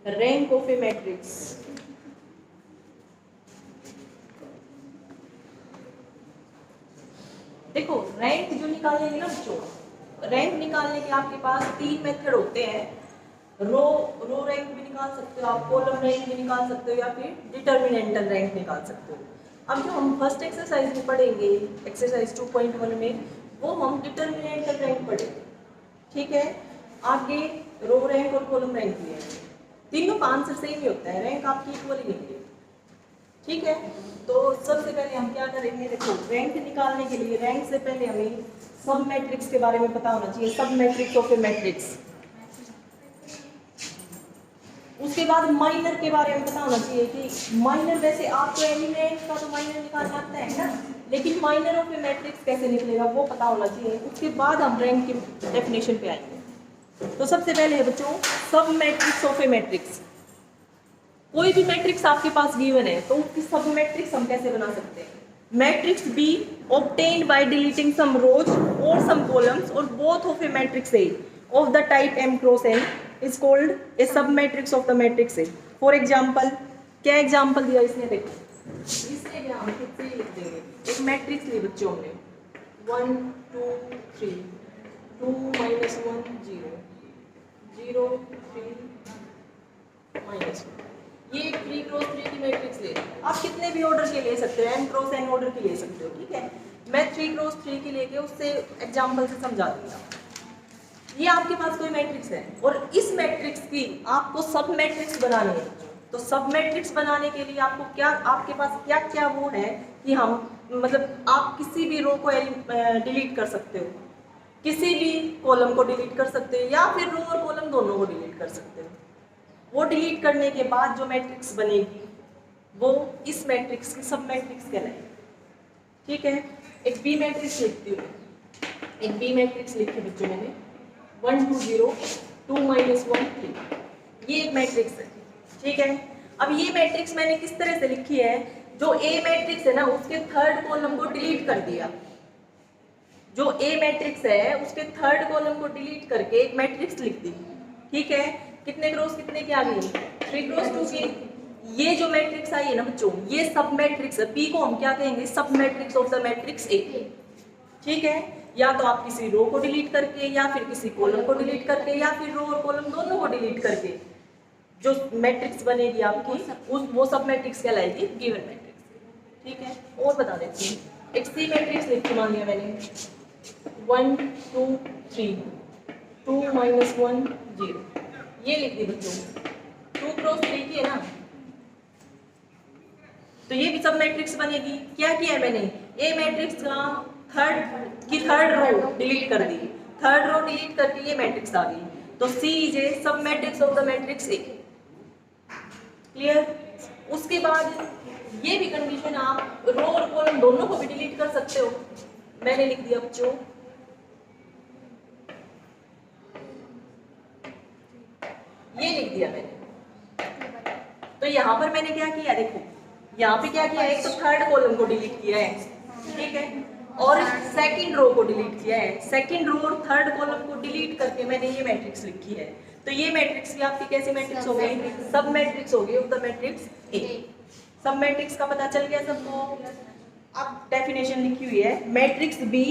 Rank of A matrix. देखो rank जो निकालेंगे ना बच्चों, रैंक निकालने के आपके पास 3 मेथड होते हैं। रो रैंक भी निकाल सकते हो आप, कॉलम रैंक भी निकाल सकते हो, या फिर डिटर्मिनेंटल रैंक निकाल सकते हो। अब जो हम फर्स्ट एक्सरसाइज में पढ़ेंगे, एक्सरसाइज 2.1 में, वो हम डिटर्मिनेंटल रैंक पढ़ेंगे। ठीक है, आगे रो रैंक और कॉलम रैंक भी है, तीनों का आंसर सेम ही होता है, रैंक आपकी इक्वल ही निकलेगी। ठीक है, तो सबसे पहले हम क्या करेंगे, देखो रैंक निकालने के लिए रैंक से पहले हमें सब मैट्रिक्स के बारे में पता होना चाहिए, सब मैट्रिक्स ऑफ ए मैट्रिक्स। उसके बाद माइनर के बारे में पता होना चाहिए कि माइनर, वैसे आपको एलिमेंट का तो माइनर निकालना आता है ना, लेकिन माइनर ऑफ ए मैट्रिक्स कैसे निकलेगा वो पता होना चाहिए। उसके बाद हम रैंक की डेफिनेशन पे आएंगे। तो सबसे पहले है बच्चों सब मैट्रिक्स ऑफ ए मैट्रिक्स। कोई भी मैट्रिक्स आपके पास गिवन है तो उसकी सब मैट्रिक्स हम कैसे बना सकते हैं। Matrix B obtained by deleting some rows or some columns or both of a matrix A of the type M cross N is called a submatrix of the matrix A. For example, क्या example दिया इसने, देखो इसने भी हम खुद से ही लिख देंगे। एक मैट्रिक्स ली बच्चों ने 1 2 3 2 -1 0 0 3 -1, ये 3 क्रॉस 3 की मैट्रिक्स ले। आप कितने भी ऑर्डर के ले सकते हो, n क्रॉस n ऑर्डर की ले सकते हो। ठीक है, मैं 3 क्रॉस 3 की लेके उससे एग्जांपल से समझा दूंगा। ये आपके पास कोई मैट्रिक्स है और इस मैट्रिक्स की आपको सब मैट्रिक्स बनानी है। तो सब मैट्रिक्स बनाने के लिए आपको क्या, आपके पास क्या क्या वो है कि हम मतलब आप किसी भी रो को डिलीट कर सकते हो, किसी भी कॉलम को डिलीट कर सकते हो, या फिर रो और कॉलम दोनों को डिलीट कर सकते हो। वो डिलीट करने के बाद जो मैट्रिक्स बनेगी वो इस मैट्रिक्स की सब मैट्रिक्स कहलाएगी। ठीक है, एक बी मैट्रिक्स लिखती हूँ, एक बी मैट्रिक्स लिखी बच्चों मैंने 1 2 0 2 -1 3, ये एक मैट्रिक्स है। ठीक है, अब ये मैट्रिक्स मैंने किस तरह से लिखी है, जो ए मैट्रिक्स है ना उसके थर्ड कॉलम को डिलीट कर दिया। जो ए मैट्रिक्स है उसके थर्ड कॉलम को डिलीट करके एक मैट्रिक्स लिख दी। ठीक है, कितने क्रॉस कितने की आ गई, 3 क्रॉस 2 की। ये जो मैट्रिक्स आई है ना बच्चों, ये सब मैट्रिक्स है। पी को हम क्या कहेंगे, सब matrix of the matrix A. ठीक है, या तो आप किसी रो को डिलीट करके, या फिर किसी कॉलम को डिलीट करके, या फिर रो और कॉलम दोनों को डिलीट करके जो मैट्रिक्स बनेगी आपकी उस वो सब मैट्रिक्स कहलाएगी गिवन मैट्रिक्स। ठीक है, और बता देती हूँ, एक सी मैट्रिक्स लिख के मान लिया मैंने 1 2 3 2 -1 0, ये लिख दी बच्चों, 2 क्रॉस 3 की है ना, तो ये भी सब मैट्रिक्स बनेगी। क्या किया है मैंने, ए मैट्रिक्स का थर्ड रो डिलीट कर दी, थर्ड रो डिलीट करके ये मैट्रिक्स आ गई, तो सी इज ए सब matrix of the matrix A. Clear. उसके बाद ये भी कंडीशन, आप रो और कॉलम दोनों को भी डिलीट कर सकते हो। मैंने लिख दिया बच्चों ये लिख दिया मैंने, तो यहाँ पर मैंने क्या किया, देखो यहाँ पे क्या किया है, एक तो थर्ड कॉलम को डिलीट किया है, ठीक है, और सेकंड रो को डिलीट किया है। सेकंड रो और थर्ड कॉलम को डिलीट करके मैंने ये मैट्रिक्स लिखी है। तो ये मैट्रिक्स भी आपकी कैसी मैट्रिक्स हो गई, सब मैट्रिक्स हो गई ऑफ द मैट्रिक्स ए। सब मैट्रिक्स का पता चल गया सबको। अब डेफिनेशन लिखी हुई है, matrix B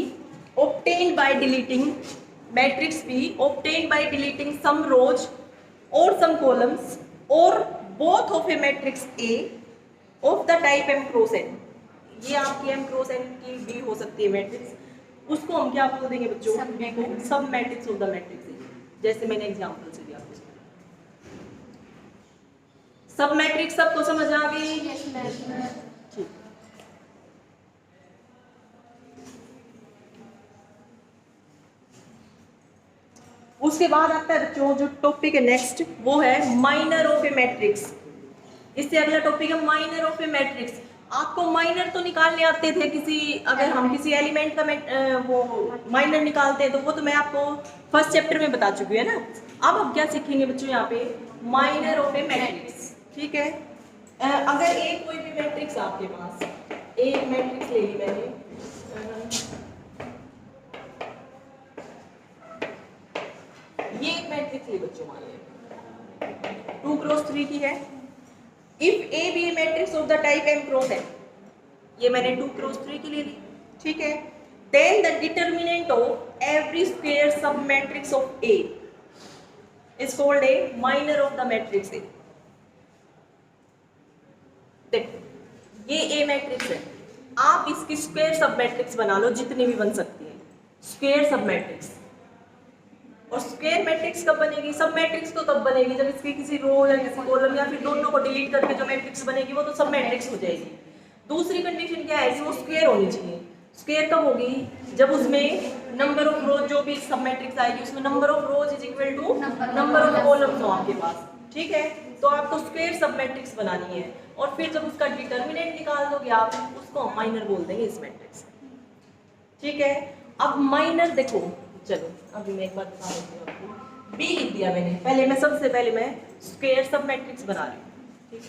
obtained by deleting, matrix B obtained by deleting some rows or some columns or both of a matrix A of the type M cross N। ये आपकी M cross N की B हो सकती है matrix, उसको हम क्या बोल देंगे बच्चों, B को सब matrix of the matrix A, जैसे मैंने एग्जांपल से दिया आपको। सब मैट्रिक्स सबको समझ आ गई? ठीक। उसके बाद आता है बच्चों जो टॉपिक है नेक्स्ट, वो है माइनर ऑफ ए मैट्रिक्स। इससे अगला टॉपिक है माइनर ऑफ ए मैट्रिक्स। आपको माइनर तो निकालने आते थे, किसी अगर हम किसी एलिमेंट का वो माइनर निकालते हैं तो वो तो मैं आपको फर्स्ट चैप्टर में बता चुकी है ना। अब हम क्या सीखेंगे बच्चों यहाँ पे, माइनर ऑफ ए मैट्रिक्स। ठीक है, अगर एक कोई भी मैट्रिक्स आपके पास, एक मैट्रिक्स ले ली मैंने, ये एक मैट्रिक्स ली बच्चों, मान लिया 2 2x3 की है। If A be matrix of the type m cross n, ये मैंने 2x3 की ले ली, ठीक है। Then the determinant of every square sub matrix of A is called a minor of the matrix A। देखो ये A मैट्रिक्स है, आप इसकी स्क्वायर सब मैट्रिक्स बना लो, जितनी भी बन सकती है स्क्वायर सब मैट्रिक्स। और स्क्वायर मैट्रिक्स कब बनेगी? सब मैट्रिक्स तो तब बनेगी जब इसकी किसी रो या किसी कॉलम या फिर दोनों को डिलीट करके जो मैट्रिक्स बनेगी वो तो सब मैट्रिक्स हो जाएगी। दूसरी कंडीशन क्या है कि वो स्क्वायर होनी चाहिए। स्क्वायर कब होगी? जब उसमें नंबर ऑफ रोज, जो भी सब मैट्रिक्स आएगी उसमें number of rows is equal to number of columns हो आपके पास, ठीक है। तो आपको स्क्वायर सब मैट्रिक्स बनानी है और फिर जब उसका डिटर्मिनेंट निकाल दोगे आप उसको माइनर बोल देंगे इस मैट्रिक्स, ठीक है। अब माइनर देखो, चलो अभी मैं एक बार बता देती हूँ आपको। बी लिख दिया मैंने, पहले मैं सबसे पहले मैं स्क्वायर सब मैट्रिक्स बना रही हूँ, ठीक है।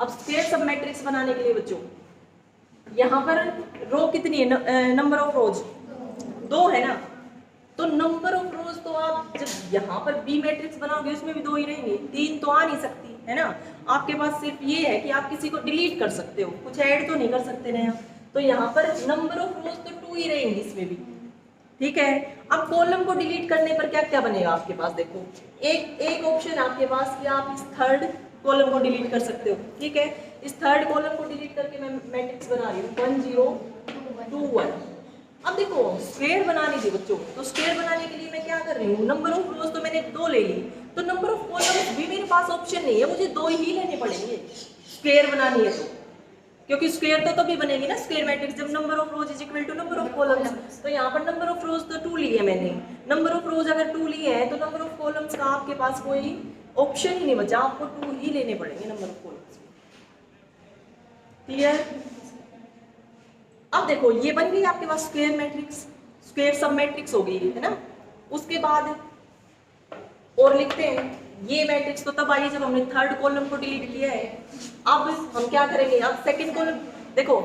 अब स्क्वायर सब मैट्रिक्स बनाने के लिए बच्चों यहाँ पर रो कितनी है? नंबर ऑफ रोज 2 है ना, तो नंबर ऑफ रोज तो आप जब यहाँ पर बी मैट्रिक्स बनाओगे उसमें भी 2 ही रहेंगे, 3 तो आ नहीं सकती है ना। आपके पास सिर्फ ये है कि आप किसी को डिलीट कर सकते हो, कुछ ऐड तो नहीं कर सकते ना। तो यहाँ पर नंबर ऑफ रोज तो 2 ही रहेंगी इसमें भी, ठीक है। अब कॉलम को डिलीट करने पर क्या क्या बनेगा आपके पास? देखो एक ऑप्शन आपके पास कि आप इस थर्ड कॉलम को डिलीट कर सकते हो, ठीक है। इस थर्ड कॉलम को डिलीट करके मैं मैट्रिक्स बना रही हूँ 1 0 2 1। अब देखो स्क्वायर बनानी थी बच्चों, तो स्क्वायर बनाने के लिए मैं क्या कर रही हूँ? नंबर ऑफ रोज तो मैंने 2 ले ली, तो नंबर ऑफ कॉलम्स भी मेरे पास ऑप्शन नहीं है, मुझे 2 ही लेने पड़ेंगे स्क्वायर बनानी है तो, क्योंकि स्क्वायर तो तभी बनेगी ना स्क्वायर मैट्रिक्स जब number of rows is equal to number of columns. तो यहाँ पर नंबर ऑफ रोज तो 2 ली है मैंने, नंबर ऑफ रोज अगर 2 ली है तो नंबर ऑफ कॉलम्स का आपके पास कोई ऑप्शन ही नहीं बचा, आपको 2 ही लेने पड़ेंगे नंबर ऑफ कॉलम्स। क्लियर? अब देखो ये बन गई आपके पास square matrix, square sub matrix हो गई है ना। उसके बाद और लिखते हैं ये मैट्रिक्स तो तब आई जब हमने थर्ड कॉलम को डिलीट किया है। अब हम क्या करेंगे? अब सेकंड कॉलम देखो,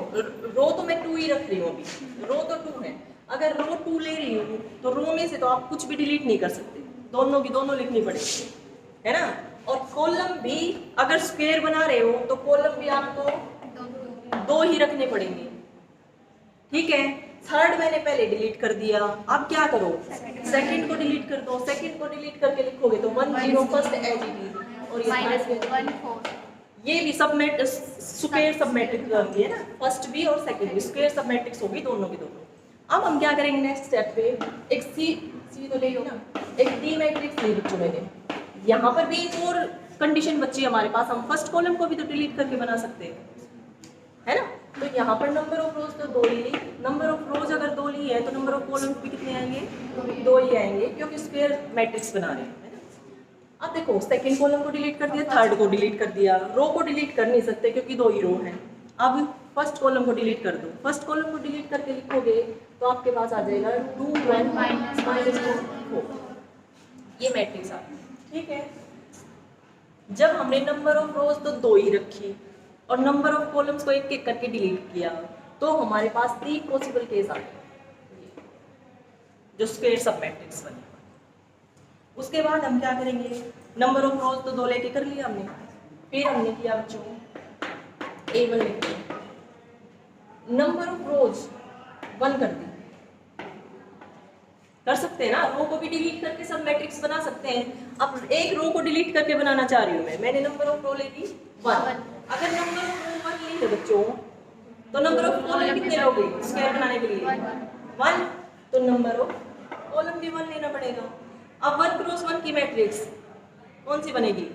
रो तो मैं 2 ही रख रही हूँ, अभी रो तो 2 है। अगर रो 2 ले रही हूँ तो रो में से तो आप कुछ भी डिलीट नहीं कर सकते, दोनों की दोनों लिखनी पड़ेगी, है ना। और कॉलम भी अगर स्क्वायर बना रहे हो तो कॉलम भी आपको 2 ही रखने पड़ेंगे, ठीक है। थर्ड मैंने पहले डिलीट कर दिया, अब क्या करो? सेकंड को डिलीट कर दो। सेकंड को डिलीट करके लिखोगे तो 1 0 फर्स्ट एज इट इज, और ये -1 4, ये भी सब स्क्वायर सब मैट्रिक्स होगी है ना, फर्स्ट भी और सेकंड भी स्क्वायर सब मैट्रिक्स होगी दोनों की दोनों। अब हम क्या करेंगे नेक्स्ट स्टेप पे? एक सी तो ले लो ना, एक डी मैट्रिक्स ले बच्चों मैंने। यहाँ पर भी एक और कंडीशन बच्ची हमारे पास, हम फर्स्ट कॉलम को भी तो डिलीट करके बना सकते हैं, है ना। तो यहाँ पर नंबर ऑफ रोज तो 2 ली, नंबर ऑफ रोज अगर 2 ली है तो नंबर ऑफ कॉलम्स भी कितने आएंगे? 2 ही आएंगे, क्योंकि स्क्वायर मैट्रिक्स बना रहे हैं, है ना। अब देखो सेकंड कॉलम को डिलीट कर दिया, थर्ड को डिलीट कर दिया, रो को डिलीट कर नहीं सकते क्योंकि 2 ही रो हैं। अब फर्स्ट कॉलम को डिलीट कर दो। फर्स्ट कॉलम को डिलीट करके लिखोगे तो आपके पास आ जाएगा 2 1 -4, ये मैट्रिक्स आ गई, ठीक है। जब हमने नंबर ऑफ रोज तो 2 ही रखी और नंबर ऑफ कॉलम्स को एक एक करके डिलीट किया तो हमारे पास 3 पॉसिबल केस आ गए जो स्क्वायर सब मैट्रिक्स बने। उसके बाद हम क्या करेंगे? नंबर ऑफ रोज तो 2 लेके कर लिया हमने, फिर हमने किया बच्चों A1 लिख दिया, नंबर ऑफ रोज 1 कर दी। कर सकते हैं ना, रो को भी डिलीट करके सब मैट्रिक्स बना सकते हैं। अब एक रो को डिलीट करके बनाना चाह रही हूँ मैंने नंबर ऑफ रो ले ली 1। अगर नंबर ऑफ रो 1 ली है बच्चों तो नंबर ऑफ कॉलम कितने लोगे स्क्वायर बनाने के लिए? 1, तो नंबर ऑफ कॉलम भी 1 लेना पड़ेगा। अब 1 क्रॉस 1 की मैट्रिक्स कौन सी बनेगी?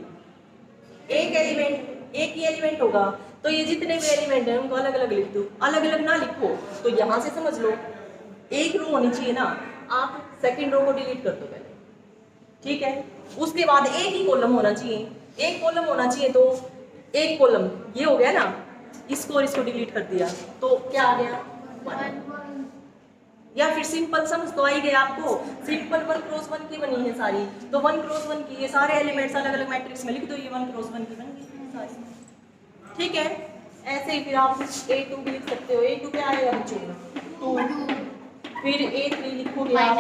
एक एलिमेंट, एक ही एलिमेंट होगा, तो ये जितने भी एलिमेंट हैं उनको अलग अलग लिख दो। अलग अलग ना लिखो तो यहाँ से समझ लो एक रो होनी चाहिए ना, आप सेकंड रो को डिलीट कर दो पहले, ठीक है। उसके बाद एक ही कॉलम होना चाहिए, एक कॉलम होना चाहिए, तो एक कॉलम ये हो गया ना, इसको और इसको डिलीट कर दिया तो क्या आ गया? 1। या फिर सिंपल समझ तो आई गया आपको, सिंपल 1 क्रॉस 1 की बनी है सारी, तो 1 क्रॉस 1 की ये सारे एलिमेंट्स अलग अलग मैट्रिक्स में लिख दो, ये 1 क्रॉस 1 की बन गई सारी, ठीक है। ऐसे ही फिर आप A2 भी लिख सकते हो। A2 क्या आएगा बच्चों? 2, फिर A3 लिखोगे आप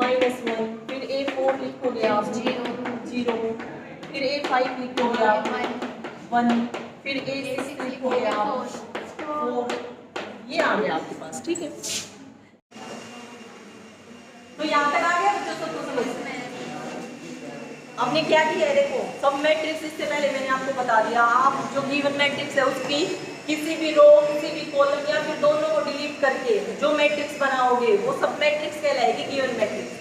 -1, फिर A4 लिखोगे आप 0, फिर A5 लिखोगे आप 1, फिर A6 लिखोगे आप 4, ये आ गया आपके पास, ठीक है। तो यहाँ तक आ गया बच्चों, सबको समझ में? हमने क्या किया है, देखो सब मैट्रिक्स, इससे पहले मैंने आपको बता दिया, आप जो गिवन मैट्रिक्स है उसकी किसी भी रो, किसी भी कॉलम या फिर दोनों को डिलीट करके जो मैट्रिक्स बनाओगे वो सब मैट्रिक्स कहलाएगी गिवन मैट्रिक्स,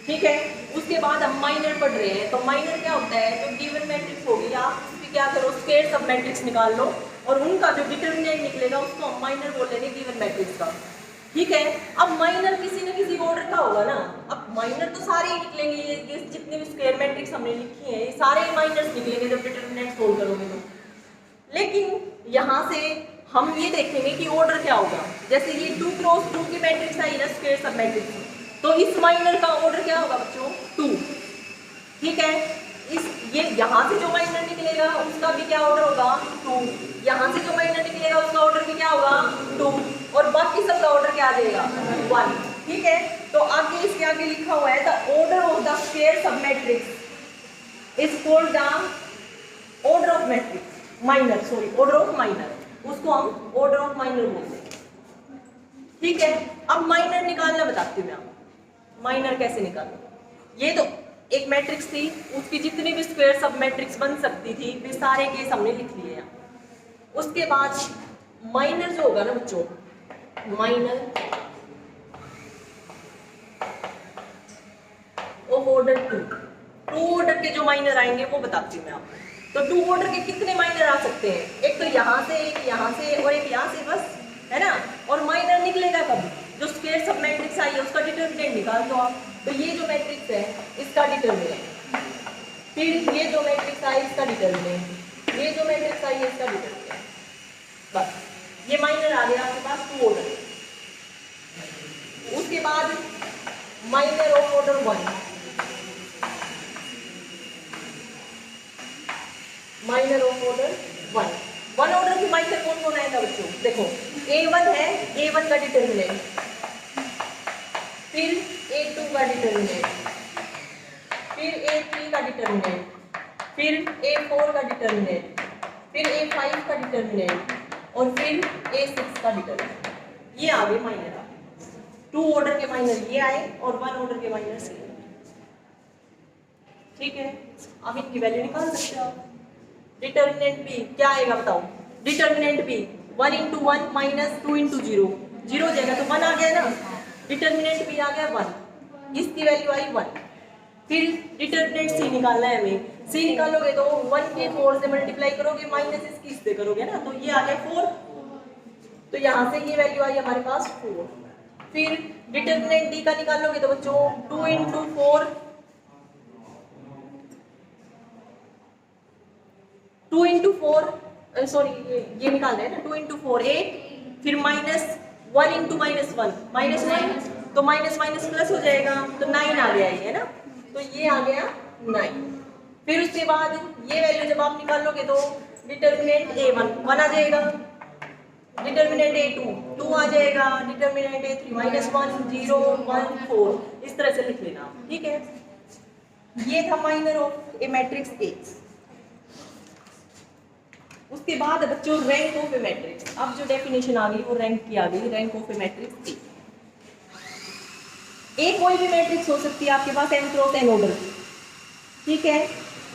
ठीक है। उसके बाद हम माइनर पढ़ रहे हैं, तो माइनर क्या होता है, जो गिवन मैट्रिक्स होगी आप उसकी क्या करो, स्क्वायर सब मैट्रिक्स निकाल लो और उनका जो डिटरमिनेंट निकलेगा उसको हम माइनर बोल लेंगे गिवन मैट्रिक्स का, ठीक है। अब माइनर किसी न किसी ऑर्डर का होगा ना, अब माइनर तो सारे ही निकलेंगे, ये जितने भी स्क्वायर मैट्रिक्स हमने लिखी है ये सारे ही माइनर्स निकलेंगे जब डिटरमिनेंट सोल्व करोगे तो। लेकिन यहाँ से हम ये देखेंगे कि ऑर्डर क्या होगा, जैसे ये 2 क्रॉस 2 की मैट्रिक्स आई ना स्क्वायर सब मैट्रिक्स, तो इस माइनर का ऑर्डर क्या होगा बच्चों, 2, ठीक है। ये यहाँ से जो माइनर निकलेगा उसका भी क्या ऑर्डर होगा, 2, यहाँ से जो माइनर निकलेगा उसका ऑर्डर भी क्या होगा, 2, और बाकी सब का ऑर्डर क्या आ जाएगा, 1, ठीक है। तो आगे इसके आगे लिखा हुआ है the order of the square sub matrix is called the order of matrix minor, sorry order of minor, उसको हम ऑर्डर ऑफ माइनर बोलते हैं, ठीक है। अब माइनर निकालना बताती हूँ मैं आपको, माइनर कैसे निकालना। ये तो एक मैट्रिक्स थी, उसकी जितनी भी स्क्वायर सब मैट्रिक्स बन सकती थी वे सारे केस हमने लिख लिए हैं। उसके बाद माइनर जो होगा ना बच्चों, माइनर ऑफ ऑर्डर 2 ऑर्डर के जो माइनर आएंगे वो बताती हूँ मैं आपको। तो 2 ऑर्डर के कितने माइनर आ सकते हैं, एक तो यहाँ से, एक यहाँ से और एक यहाँ से, बस, है ना। और माइनर निकलेगा कब, जो स्क्वायर सब मैट्रिक्स आई है उसका डिटरमिनेंट निकाल दो आप, तो ये जो मैट्रिक्स है इसका डिटरमिनेंट, फिर ये जो मैट्रिक्स आई इसका डिटरमिनेंट, ये जो मैट्रिक्स आई है इसका डिटरमिनेंट, बस ये माइनर आ गया आपके पास 2 ऑर्डर। उसके बाद minor of order 1, minor of order 1 order की माइनर कौन कौन आएगा बच्चों, देखो A1 है, A1 का डिटरमिनेंट, फिर A2 का डिटरमिनेंट, फिर A3 का डिटरमिनेंट, फिर A4 का डिटरमिनेंट, फिर A5 का डिटरमिनेंट और फिर A6 का डिटरमिनेंट, ये आ गए माइनर। 2 ऑर्डर के माइनर ये आए और 1 ऑर्डर के माइनर से, ठीक है। अब इनकी वैल्यू निकाल सकते हो आप। डिटरमिनेंट भी क्या आएगा बताओ, डिटरमिनेंट भी 1 × 1 माइनस 2 × 0, 0 हो जाएगा तो 1 आ गया ना, डिटरमिनेंट भी आ गया 1, इसकी वैल्यू आई 1। फिर डिटरमिनेंट C निकालना है हमें, C निकालोगे तो 1 के 4 से मल्टीप्लाई करोगे, माइनस इसकी इससे करोगे ना, तो ये आ गया 4, तो यहाँ से ये वैल्यू आई हमारे पास 4। फिर डिटरमिनेंट D का निकालोगे तो बच्चों 2 × 4, 2 × 4 सॉरी ये निकालना है ना, 2 × 4 8, फिर माइनस 1 × -1 -9, तो माइनस माइनस प्लस हो जाएगा तो 9 आ गया ये, है ना, तो ये आ गया 9। फिर उसके बाद ये वैल्यू जब आप निकालोगे तो डिटरमिनेंट A1 1 आ जाएगा, डिटरमिनेंट A2 2 आ जाएगा, डिटरमिनेंट A3 -1 0 1 4, इस तरह से लिख लेना, ठीक है। ये था minor of A matrix A। उसके बाद बच्चों रैंक ऑफ ए मैट्रिक्स, अब जो डेफिनेशन आ गई वो रैंक की आ गई, rank of A matrix A कोई भी मैट्रिक्स हो सकती है आपके पास m × n ऑर्डर, ठीक है।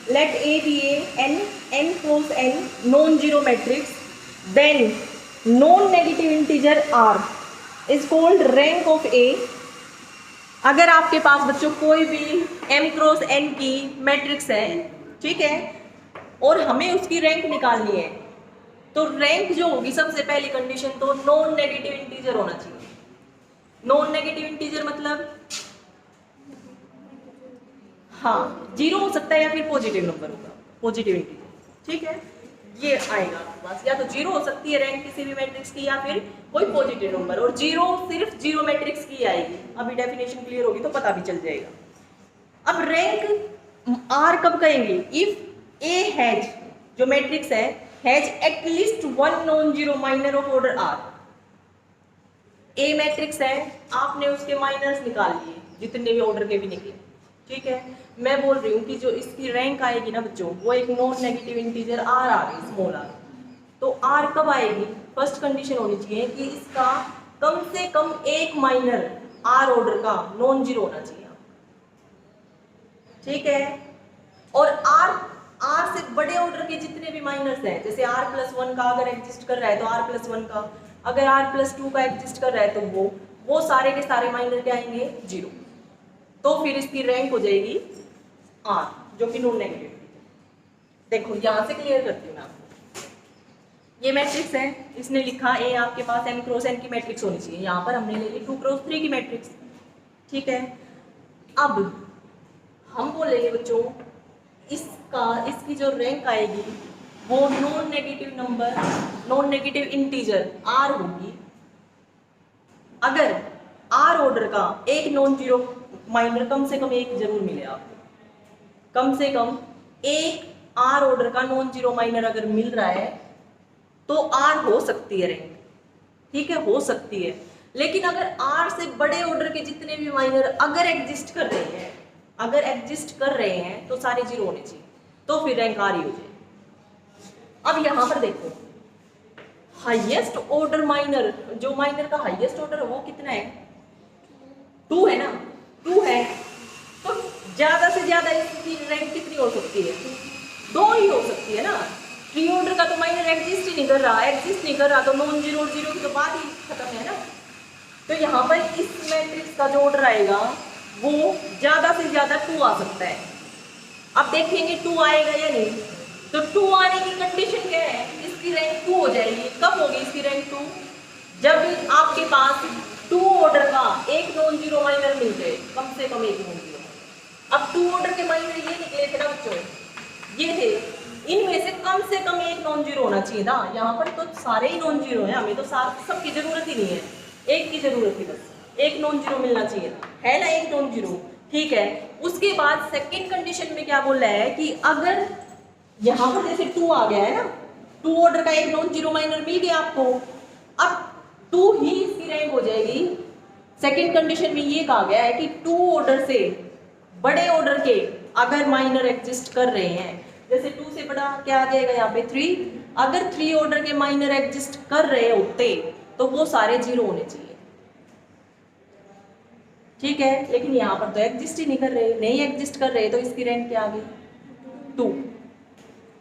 Let A be a n × n non zero matrix, then non negative integer r is called rank of A। अगर आपके पास बच्चों कोई भी m × n की मैट्रिक्स है, ठीक है, और हमें उसकी रैंक निकालनी है, तो रैंक जो होगी सबसे पहली कंडीशन तो नॉन नेगेटिव इंटीजर होना चाहिए। नॉन नेगेटिव इंटीजर मतलब हाँ 0 हो सकता है या फिर पॉजिटिव नंबर होगा, पॉजिटिव इंटीजर, ठीक है। ये आएगा आपके पास, या तो 0 हो सकती है रैंक किसी भी मैट्रिक्स की या फिर कोई पॉजिटिव नंबर, और 0 सिर्फ 0 मैट्रिक्स की आएगी। अभी डेफिनेशन क्लियर होगी तो पता भी चल जाएगा। अब रैंक R कब कहेंगे, इफ A हैज, जो मैट्रिक्स है, has at least 1 non zero minor of order R। A matrix है, आपने उसके माइनर्स निकाल लिए जितने भी ऑर्डर के भी निकले, ठीक है, मैं बोल रही हूँ कि जो इसकी रैंक आएगी ना बच्चों, वो एक नॉन नेगेटिव इंटीजर आर आ गई, स्मॉल आर। तो आर कब आएगी? फर्स्ट कंडीशन होनी चाहिए कि इसका कम से कम एक माइनर आर ऑर्डर का नॉन जीरो होना चाहिए। ठीक है, और आर से बड़े ऑर्डर के जितने भी माइनर्स हैं, जैसे r+1 का अगर एग्जिस्ट कर रहा है तो r+1 का, अगर r+2 का एग्जिस्ट कर रहा है तो वो सारे के सारे माइनर क्या आएंगे? जीरो। तो फिर इसकी रैंक हो जाएगी r, जो कि नॉन नेगेटिव। देखो यहां से क्लियर करती हूँ मैं आपको। ये मैट्रिक्स है, इसने लिखा ए आपके पास m क्रॉस n की मैट्रिक्स होनी चाहिए, यहाँ पर हमने ले ली 2x3 की मैट्रिक्स। ठीक है, अब हम बोलेंगे बच्चों इसकी जो रैंक आएगी वो non negative number, non negative integer r होगी अगर r ऑर्डर का एक नॉन जीरो माइनर कम से कम एक जरूर मिले आपको। कम से कम एक r ऑर्डर का नॉन जीरो माइनर अगर मिल रहा है तो r हो सकती है रैंक। ठीक है, हो सकती है, लेकिन अगर r से बड़े ऑर्डर के जितने भी माइनर अगर एग्जिस्ट कर रहे हैं तो सारे जीरो होने चाहिए, तो फिर रैंक आर ही हो जाए। अब यहां पर देखो, हाईएस्ट ऑर्डर माइनर, जो माइनर का हाईएस्ट ऑर्डर है वो कितना है? 2 है ना, 2 है, तो ज्यादा से ज्यादा इसकी रैंक कितनी हो सकती है? 2 ही हो सकती है ना। 3 ऑर्डर का तो माइनर एग्जिस्ट ही नहीं कर रहा, तो नॉन जीरो जीरो की तो बात ही खत्म है ना। तो यहाँ पर इस मैट्रिक्स का जो ऑर्डर आएगा वो ज्यादा से ज्यादा 2 आ सकता है। अब देखेंगे 2 आएगा या नहीं। तो 2 आने की कंडीशन क्या है? इसकी रैंक 2 हो जाएगी। कब होगी इसकी रैंक 2? जब आपके पास 2 ऑर्डर का एक नॉन जीरो माइनर मिल जाए, कम से कम एक नॉन जीरो। अब 2 ऑर्डर के माइनर ये निकले थे ना बच्चों, ये थे, इनमें से कम एक नॉन जीरो होना चाहिए था। यहाँ पर तो सारे ही नॉन जीरो हैं, हमें तो सबकी जरूरत ही नहीं है, एक की जरूरत थी, बस एक नॉन जीरो मिलना चाहिए था, है ना, एक नॉन जीरो। ठीक है, उसके बाद सेकंड कंडीशन में क्या बोल रहा है कि अगर यहाँ पर जैसे 2 आ गया है ना, 2 ऑर्डर का एक नॉन जीरो माइनर मिल गया आपको, अब 2 ही इसकी रैंक हो जाएगी। सेकंड कंडीशन में ये कहा गया है कि 2 ऑर्डर से बड़े ऑर्डर के अगर माइनर एग्जिस्ट कर रहे हैं, जैसे 2 से बड़ा क्या आ जाएगा यहाँ पे 3, अगर 3 ऑर्डर के माइनर एग्जिस्ट कर रहे होते तो वो सारे जीरो होने चाहिए। ठीक है, लेकिन यहाँ पर तो एग्जिस्ट ही नहीं एग्जिस्ट कर रहे, तो इसकी रैंक क्या आ गई? 2।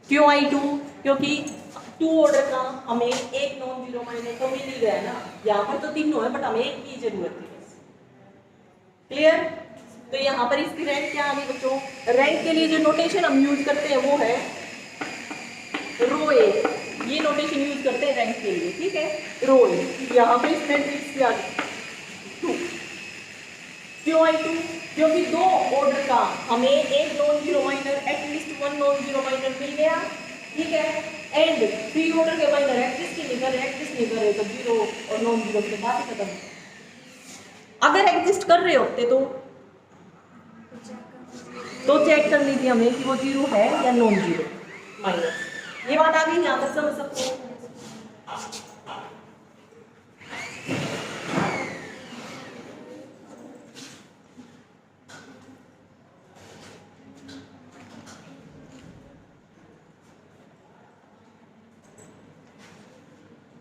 क्यों आई 2? क्योंकि 2 ऑर्डर का हमें एक नॉन जीरो माइनर तो मिल ही गया ना। यहाँ पर तो तीनों है, बट हमें एक की जरूरत थी। क्लियर? तो यहाँ पर इसकी रैंक क्या आ गई बच्चों? रैंक के लिए जो नोटेशन हम यूज करते हैं वो है रो ए, ये नोटेशन यूज करते हैं रैंक के लिए। ठीक है, रो ए। यहाँ पे इस मैट्रिक्स की आ गई 2। क्यों आई 2? क्योंकि 2 ऑर्डर का हमें एक non zero minor, at least 1 non zero minor मिल गया। ठीक है, एंड 3 ऑर्डर के माइनर एग्जिस्ट नहीं कर रहे तो जीरो और नॉन जीरो की बात ही खत्म। अगर एग्जिस्ट कर रहे होते तो चेक कर लीजिए हमें कि वो जीरो है या नॉन जीरो माइनर। ये बात आ गई, यहाँ तक समझ सकते हो।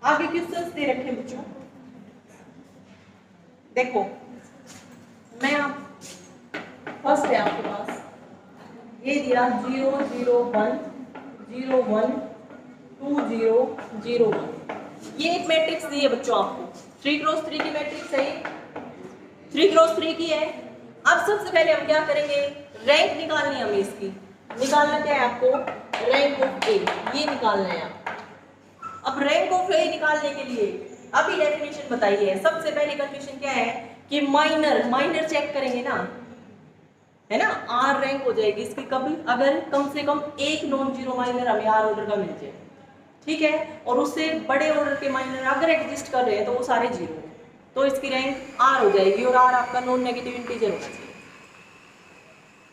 आगे क्वेश्चंस दे रखे बच्चों, देखो मैं आप फर्स्ट है आपके पास ये दिया 0 0 1 0 1 2 0 0 1। ये एक मैट्रिक्स दी है बच्चों आपको, 3x3 की मैट्रिक्स है, 3x3 की है। अब सबसे पहले हम क्या करेंगे? रैंक निकालनी है हमें इसकी। निकालना क्या है आपको? रैंक ऑफ ए, ये निकालना है आपको। अब रैंक ऑफ ए निकालने के लिए अभी डेफिनेशन बताइए। सबसे पहली कंडीशन क्या है कि माइनर चेक करेंगे ना, है ना, आर रैंक हो जाएगी इसकी कभी अगर कम से कम एक नॉन जीरो माइनर हमें आर ऑर्डर का मिल जाए। ठीक है, और उससे बड़े ऑर्डर के माइनर अगर एग्जिस्ट कर रहे हैं तो वो सारे जीरो, तो इसकी रैंक आर हो जाएगी और आर आपका नॉन नेगेटिव इंटीजर होना चाहिए।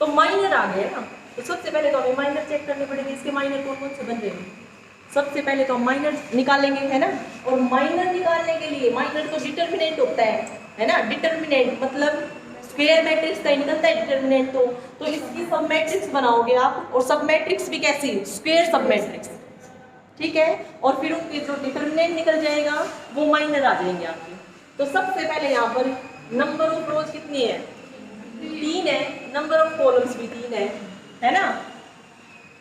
तो माइनर आ गए ना, तो सबसे पहले तो हमें माइनर चेक करने पड़ेंगे। इसके माइनर कौन कौन से बन रहे हैं? सबसे पहले तो माइनर निकालेंगे, है ना। और माइनर निकालने के लिए माइनर तो डिटर्मिनेंट होता है ना। डिटर्मिनेंट मतलब स्क्वायर मैट्रिक्स का निकलता है डिटरमिनेंट, तो इसकी सब मैट्रिक्स बनाओगे आप, और सब मैट्रिक्स भी कैसी, स्क्वायर सब मैट्रिक्स, ठीक है। और फिर उनके जो डिटरमिनेंट निकल जाएगा वो माइनर आ जाएंगे आपके। तो सबसे पहले यहाँ पर नंबर ऑफ रोज कितनी है, 3 है, नंबर ऑफ कॉलम्स भी 3 है ना।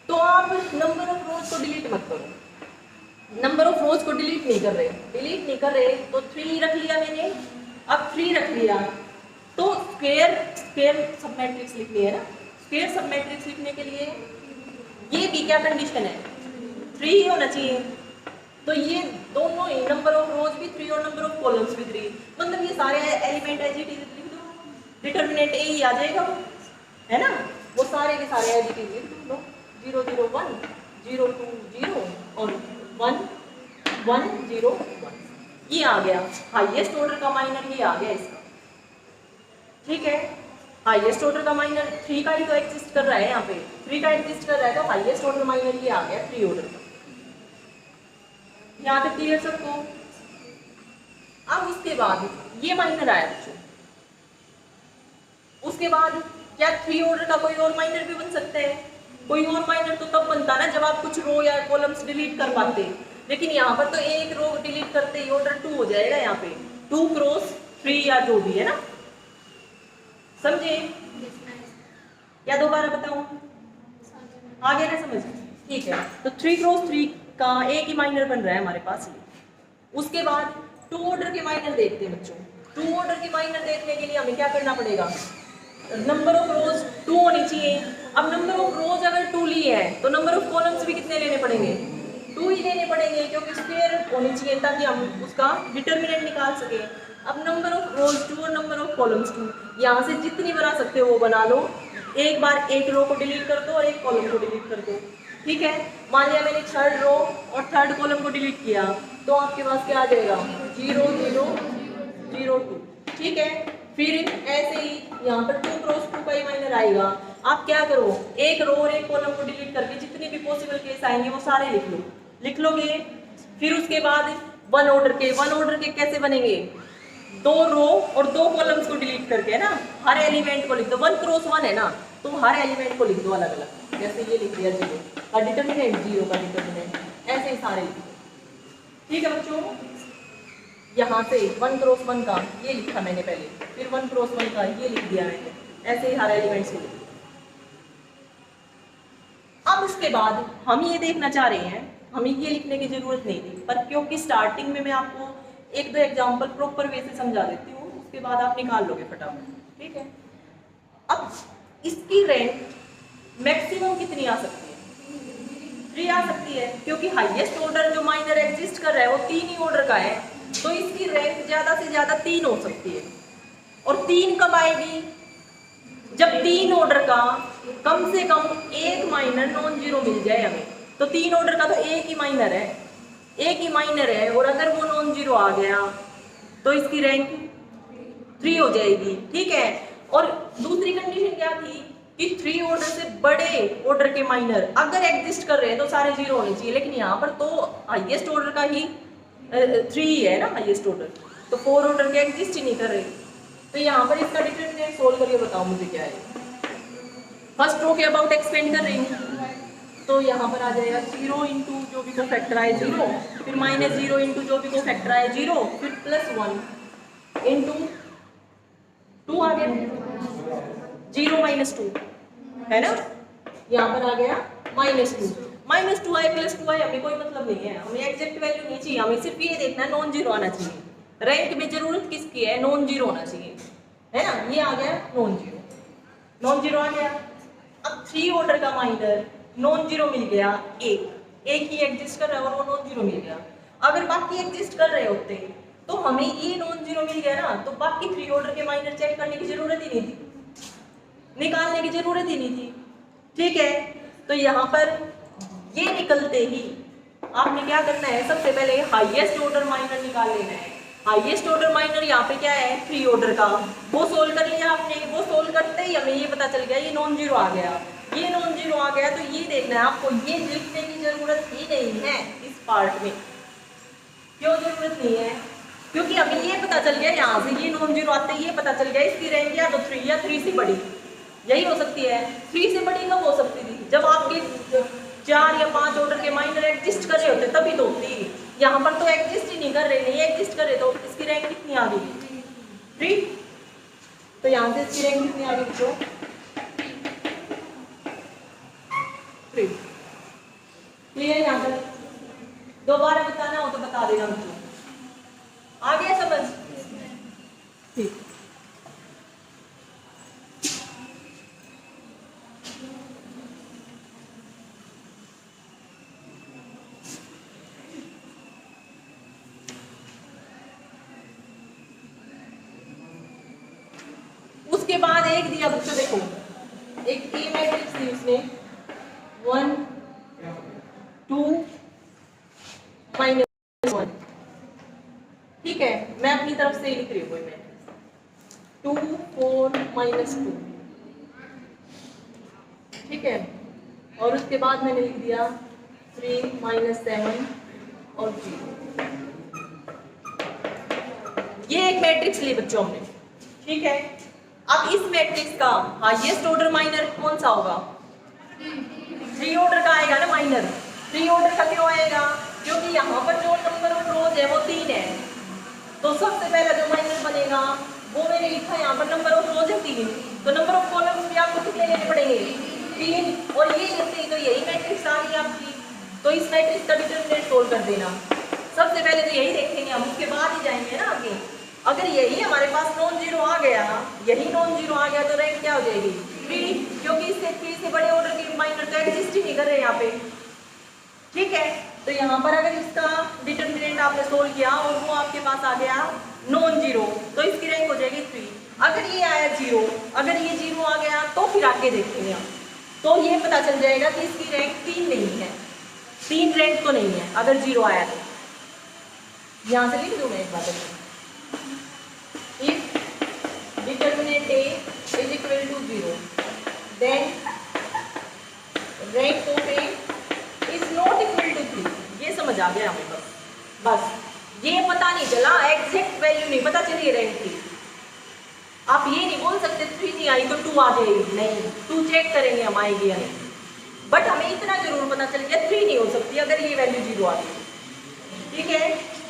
तो आप नंबर ऑफ रोज को डिलीट मत करो, नंबर ऑफ रोज को डिलीट नहीं कर रहे तो 3 रख लिया मैंने, अब 3 रख लिया तो स्क्वायर सब मैट्रिक्स लिखनी है ना। स्क्वायर सब मैट्रिक्स लिखने के लिए ये भी क्या कंडीशन है, 3 ही होना चाहिए। तो ये दोनों ही नंबर ऑफ रोज भी 3 और नंबर ऑफ कॉलम्स भी 3, मतलब ये सारे एलिमेंट एज इट इज लिख दो, डिटरमिनेंट ए ही आ जाएगा वो, है ना। वो सारे के सारे एज इट इज लिख दो, 0 0 1 0 2 0 और 1 1 0 1, ये आ गया हाईएस्ट ऑर्डर का माइनर, ये आ गया इसका, ठीक है। हाईएस्ट ऑर्डर का माइनर 3 का ही तो एग्जिस्ट कर रहा है, यहाँ पे 3 का एग्जिस्ट कर रहा है, तो हाईएस्ट ऑर्डर माइनर ये आ गया 3 ऑर्डर का। यहाँ तक क्लियर सबको। अब उसके बाद ये माइनर आया बच्चों, उसके बाद क्या 3 ऑर्डर का कोई और माइनर भी बन सकता है? कोई और माइनर तो तब बनता ना जब आप कुछ रो या कॉलम्स डिलीट कर पाते, लेकिन यहाँ पर तो एक रो डिलीट करते ही ऑर्डर 2 हो जाएगा, यहाँ पे 2 क्रॉस 3 या जो भी है ना, समझे या दोबारा बताऊं, आ गया ना समझ, ठीक है। तो 3 क्रॉस 3 का एक ही माइनर बन रहा है हमारे पास ये। उसके बाद 2 ऑर्डर के माइनर देखते हैं बच्चों। 2 ऑर्डर के माइनर देखने के लिए हमें क्या करना पड़ेगा, नंबर ऑफ रोज 2 होनी चाहिए। अब नंबर ऑफ रोज अगर 2 लिए हैं तो नंबर ऑफ कॉलम्स भी कितने लेने पड़ेंगे, 2 ही लेने पड़ेंगे, क्योंकि स्क्वायर होनी चाहिए ताकि हम उसका डिटरमिनेंट निकाल सके। अब नंबर ऑफ रोज 2 और नंबर ऑफ कॉलम्स 2, यहाँ से जितनी बना सकते हो वो बना लो, एक बार एक रो को डिलीट कर दो और एक कॉलम को डिलीट कर दो, ठीक है। मान लिया मैंने 3rd रो और 3rd कॉलम को डिलीट किया, तो आपके पास क्या आ जाएगा 0 0 0 2, ठीक है। फिर ऐसे ही यहाँ पर 2 क्रॉस 2 का ही माइनर आएगा। आप क्या करो, एक रो और एक कॉलम को डिलीट करके जितने भी पॉसिबल केस आएंगे वो सारे लिख लोगे। फिर उसके बाद 1 ऑर्डर के कैसे बनेंगे, 2 रो और 2 कॉलम्स को डिलीट करके, है ना, हर एलिमेंट को लिख दो, 1 क्रॉस 1 है ना, तो हर एलिमेंट को लिख दो अलग अलग, जैसे ये लिख दिया 0 का डिटरमिनेंट, 0 का डिटरमिनेंट, ऐसे ही सारे लिख दो, ठीक है बच्चों। यहाँ से 1 क्रॉस 1 का ये लिखा मैंने पहले, फिर 1 क्रॉस 1 का ये लिख दिया मैंने, ऐसे ही हर एलिमेंट्स को लिख दिया। अब उसके बाद हम ये देखना चाह रहे हैं, हमें ये लिखने की जरूरत नहीं थी, पर क्योंकि स्टार्टिंग में मैं आपको 1-2 एग्जाम्पल प्रॉपर वे से समझा देती हूँ, उसके बाद आप निकाल लोगे फटाफट, ठीक है। अब इसकी रैंक मैक्सिमम कितनी आ सकती है, 3 आ सकती है, क्योंकि हाईएस्ट ऑर्डर जो माइनर एग्जिस्ट कर रहा है वो 3 ही ऑर्डर का है, तो इसकी रैंक ज्यादा से ज्यादा 3 हो सकती है। और 3 कब आएगी, जब 3 ऑर्डर का कम से कम एक माइनर नॉन जीरो मिल जाए हमें। तो 3 ऑर्डर का तो एक ही माइनर है, और अगर वो नॉन जीरो आ गया तो इसकी रैंक 3 हो जाएगी, ठीक है। और दूसरी कंडीशन क्या थी कि 3 ऑर्डर से बड़े ऑर्डर के माइनर अगर एग्जिस्ट कर रहे हैं तो सारे 0 होने चाहिए, लेकिन यहाँ पर तो हाईएस्ट ऑर्डर का ही 3 है ना हाईएस्ट ऑर्डर, तो 4 ऑर्डर के एग्जिस्ट ही नहीं कर रहे। तो यहाँ पर इसका डिटरमिनेंट सोल्व करके बताओ मुझे क्या है। फर्स्ट रो के अबाउट एक्सपेंड कर रही हूँ, तो यहाँ पर आ जाएगा 0 इंटू जो भी को फैक्टर आए 0, फिर -0 इंटू जो भी को फैक्टर आए 0, फिर +1 इंटू 2 आ गया 0 -2, है ना, यहाँ पर आ गया -2 आए +2 आए, हमें कोई मतलब नहीं है, हमें एग्जैक्ट वैल्यू नहीं चाहिए, हमें सिर्फ ये देखना है नॉन जीरो आना चाहिए। रैंक में जरूरत किसकी है, नॉन जीरो होना चाहिए, है ना। ये आ गया नॉन जीरो आ गया। अब 3 ऑर्डर का माइनर नॉन जीरो मिल गया, एक ही एग्जिस्ट कर रहा है और वो नॉन जीरो मिल गया। अगर बाकी एग्जिस्ट कर रहे होते तो हमें ये नॉन जीरो मिल गया ना, तो बाकी 3 ऑर्डर के माइनर चेक करने की जरूरत ही नहीं थी, निकालने की जरूरत ही नहीं थी, ठीक है। तो यहाँ पर ये निकलते ही आपने क्या करना है, सबसे पहले हाईएस्ट ऑर्डर माइनर निकाल लेना है। हाईएस्ट ऑर्डर माइनर यहाँ पे क्या है 3 ऑर्डर का, वो सोल्व कर लिया आपने। वो सोल्व करते ही हमें ये पता चल गया ये नॉन जीरो आ गया, ये नॉन जीरो आ गया। तो ये देखना है आपको, ये लिखने की जरूरत ही नहीं है इस पार्ट में। क्यों जरूरत नहीं है, क्योंकि अभी ये पता चल गया यहाँ से ये नॉन जीरो आते ये पता चल गया इसकी रैंक या तो 3 या 3 से बड़ी, यही हो सकती है। 3 से बड़ी कब हो सकती थी, जब आपके 4 या 5 ऑर्डर के माइनर एग्जिस्ट कर रहे होते तभी तो होती। यहाँ पर तो एग्जिस्ट ही नहीं कर रहे, नहीं एग्जिस्ट कर रहे, तो इसकी रैंक कितनी आ गई 3। तो यहाँ से इसकी रैंक कितनी आ गई बच्चों 3। क्लियर? यहाँ पर दोबारा बताना हो तो बता देना बच्चों, आ गया समझ? ठीक। उसके बाद एक दिया बच्चों, देखो एक ए मैट्रिक्स थी उसमें 1 2 -1, ठीक है। मैं अपनी तरफ से लिख रही हूँ कोई मैट्रिक्स 2 4 -2, ठीक है। और उसके बाद मैंने लिख दिया 3 -7 और 0। ये एक मैट्रिक्स ली बच्चों हमने, ठीक है। अब इस मैट्रिक्स का हाईएस्ट ऑर्डर माइनर कौन सा होगा 3 ऑर्डर का आएगा ना माइनर। 3 ऑर्डर का क्यों आएगा, क्योंकि यहाँ पर जो नंबर ऑफ रोज है वो 3 है, तो सबसे पहला जो माइनर बनेगा वो मैंने लिखा यहाँ पर नंबर ऑफ रोज है 3, तो नंबर ऑफ कॉलम्स भी आपको कितने लेने पड़ेंगे 3, और ये लेते तो यही मैट्रिक्स आ गई आपकी। तो इस मैट्रिक्स का डिटरमिनेंट सोल्व कर देना। सबसे पहले तो यही देखेंगे हम, उसके बाद ही जाएंगे ना आगे। अगर यही हमारे पास नॉन जीरो आ गया, यही नॉन जीरो आ गया तो रैंक क्या हो जाएगी 3, क्योंकि इससे 3 से बड़े ऑर्डर के माइनर तो एग्जिस्ट ही नहीं कर रहे यहाँ पे, ठीक है। तो यहाँ पर अगर इसका डिटरमिनेंट आपने सोल्व किया और वो आपके पास आ गया नॉन जीरो, तो इसकी रैंक हो जाएगी 3। अगर ये आया 0, अगर ये 0 आ गया तो फिर आगे देखेंगे हम, तो ये पता चल जाएगा कि इसकी रैंक 3 नहीं है, 3 रैंक तो नहीं है अगर 0 आया तो। यहाँ से लिख दूँ मैं एक बात, if determinant A is equal to 0, then rank of A is not equal to 3। ये समझ आ गया हमें, बस ये पता नहीं चला, एग्जैक्ट वैल्यू नहीं पता चली रैंक की। आप ये नहीं बोल सकते 3 नहीं आई तो 2 आ जाएगी, नहीं, 2 चेक करेंगे हम आएगी या नहीं, बट हमें इतना जरूर पता चल गया 3 नहीं हो सकती अगर ये वैल्यू 0 आ गई, ठीक है।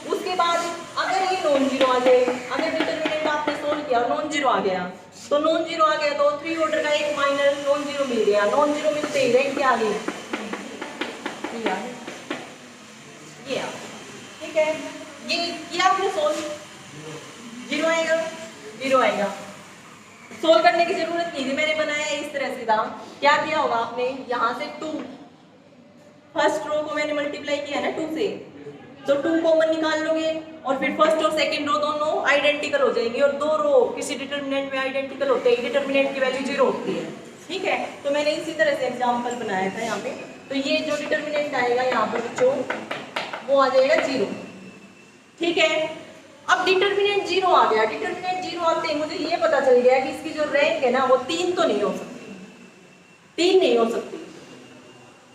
उसके बाद अगर ये नॉन जीरो आ जाए, अगर डिटरमिनेंट आपने सोल्व किया नॉन जीरो आ गया, तो नॉन जीरो आ गया तो 3 ऑर्डर का एक माइनर नॉन जीरो मिल गया, नॉन जीरो मिलते ही रैंक क्या आ गई ये, ठीक है। ये किया आपने सोल्व, 0 आएगा 0 आएगा, सोल्व करने की जरूरत नहीं थी, मैंने बनाया इस तरह से था। क्या किया होगा आपने, यहाँ से 2 फर्स्ट रो को मैंने मल्टीप्लाई किया ना 2 से, तो 2 कॉमन निकाल लोगे और फिर फर्स्ट और सेकंड रो दोनों आइडेंटिकल हो जाएंगी, और 2 रो किसी डिटरमिनेंट में आइडेंटिकल होते हैं, डिटरमिनेंट की वैल्यू 0 होती है, ठीक है। तो मैंने इसी तरह से एग्जांपल बनाया था यहाँ पे। तो ये जो डिटरमिनेंट आएगा यहाँ पर बच्चों वो आ जाएगा 0, ठीक है। अब डिटरमिनेंट 0 आ गया, डिटरमिनेंट 0 आते ही मुझे ये पता चल गया कि इसकी जो रैंक है ना वो 3 तो नहीं हो सकती, 3 नहीं हो सकती।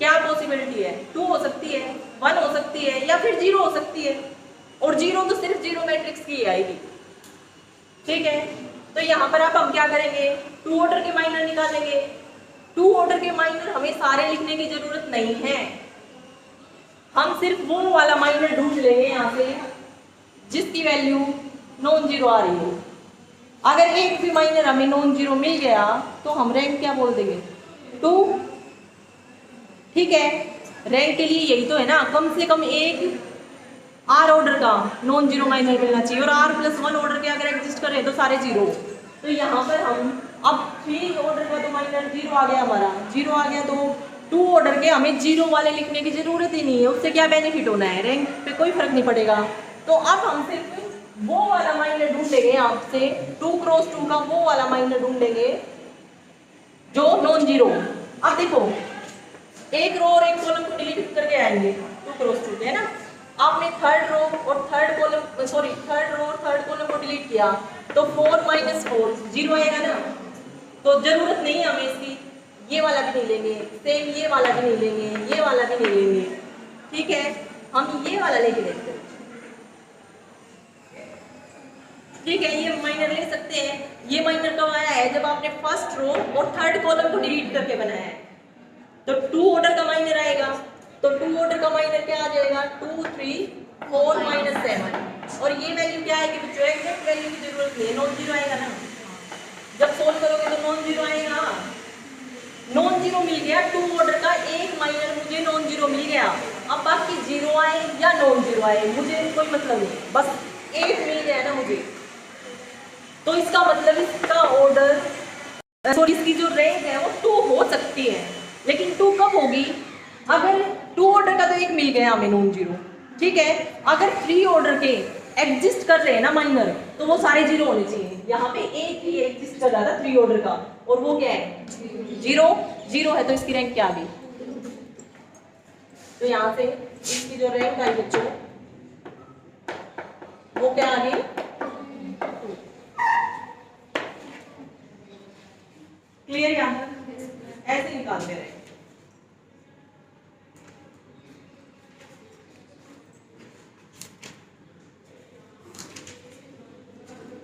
क्या पॉसिबिलिटी है, 2 हो सकती है, 1 हो सकती है, या फिर 0 हो सकती है, और 0 तो सिर्फ 0 मैट्रिक्स की आएगी, ठीक है। तो यहाँ पर आप हम क्या करेंगे, 2 ऑर्डर के माइनर निकालेंगे। 2 ऑर्डर के माइनर हमें सारे लिखने की जरूरत नहीं है, हम सिर्फ वो वाला माइनर ढूंढ लेंगे यहाँ से जिसकी वैल्यू नॉन जीरो आ रही हो। अगर एक भी माइनर हमें नॉन जीरो मिल गया तो हम रैंक क्या बोल देंगे 2, ठीक है। रैंक के लिए यही तो है ना, कम से कम एक आर ऑर्डर का नॉन जीरो माइनर मिलना चाहिए, और r+1 ऑर्डर के अगर एग्जिस्ट कर रहे हैं तो सारे 0। तो यहाँ पर हम अब 3 ऑर्डर का तो माइनर 0 आ गया, हमारा 0 आ गया, तो 2 ऑर्डर के हमें 0 वाले लिखने की जरूरत ही नहीं है। उससे क्या बेनिफिट होना है, रैंक पे कोई फर्क नहीं पड़ेगा। तो अब हम सिर्फ वो वाला माइनर ढूंढेंगे, आपसे 2 क्रॉस 2 का वो वाला माइनर ढूंढेंगे जो नॉन जीरो। अब देखो एक रो और एक कॉलम को डिलीट करके आएंगे 2 क्रॉस 2 के, है ना। आपने थर्ड रो और थर्ड कॉलम को डिलीट किया तो 4 - 4 0 आएगा ना। तो जरूरत नहीं है हमें इसकी, ये वाला भी नहीं लेंगे, सेम ये वाला भी नहीं लेंगे, ये वाला भी नहीं लेंगे, ठीक है। हम ये वाला लेके देखते हैं, ठीक है, ये माइनर ले सकते हैं। ये माइनर कब आया है? जब आपने फर्स्ट रो और थर्ड कॉलम को डिलीट करके बनाया है, तो 2 ऑर्डर का माइनर आएगा। तो 2 ऑर्डर का माइनर क्या आ जाएगा? 2 3 4 -7। और ये वैल्यू क्या आएगी बच्चों? एग्जैक्ट वैल्यू की जरूरत नहीं है, नॉन जीरो आएगा ना। जब सोल्व करोगे तो नॉन जीरो आएगा। नॉन जीरो मिल गया, 2 ऑर्डर का एक माइनर मुझे नॉन जीरो मिल गया। अब बाकी जीरो आए या नॉन जीरो आए मुझे कोई मतलब नहीं, बस 8 मिल गया ना मुझे। तो इसका मतलब इसका ऑर्डर, सॉरी, इसकी जो रैंक है वो 2 हो सकती है। लेकिन 2 कब होगी? अगर 2 ऑर्डर का तो एक मिल गया हमें नॉन जीरो, ठीक है। अगर 3 ऑर्डर के एग्जिस्ट कर रहे हैं ना माइनर, तो वो सारे जीरो होने चाहिए। यहाँ पे एक ही एग्जिस्ट कर रहा था 3 ऑर्डर का, और वो क्या है? जीरो। जीरो है तो इसकी रैंक क्या आ गई? तो यहाँ से इसकी जो रैंक आई बच्चों वो क्या आ गई? क्लियर? यहाँ ऐसे निकालते रहे।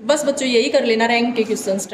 बस बच्चों यही कर लेना रैंक के क्वेश्चंस।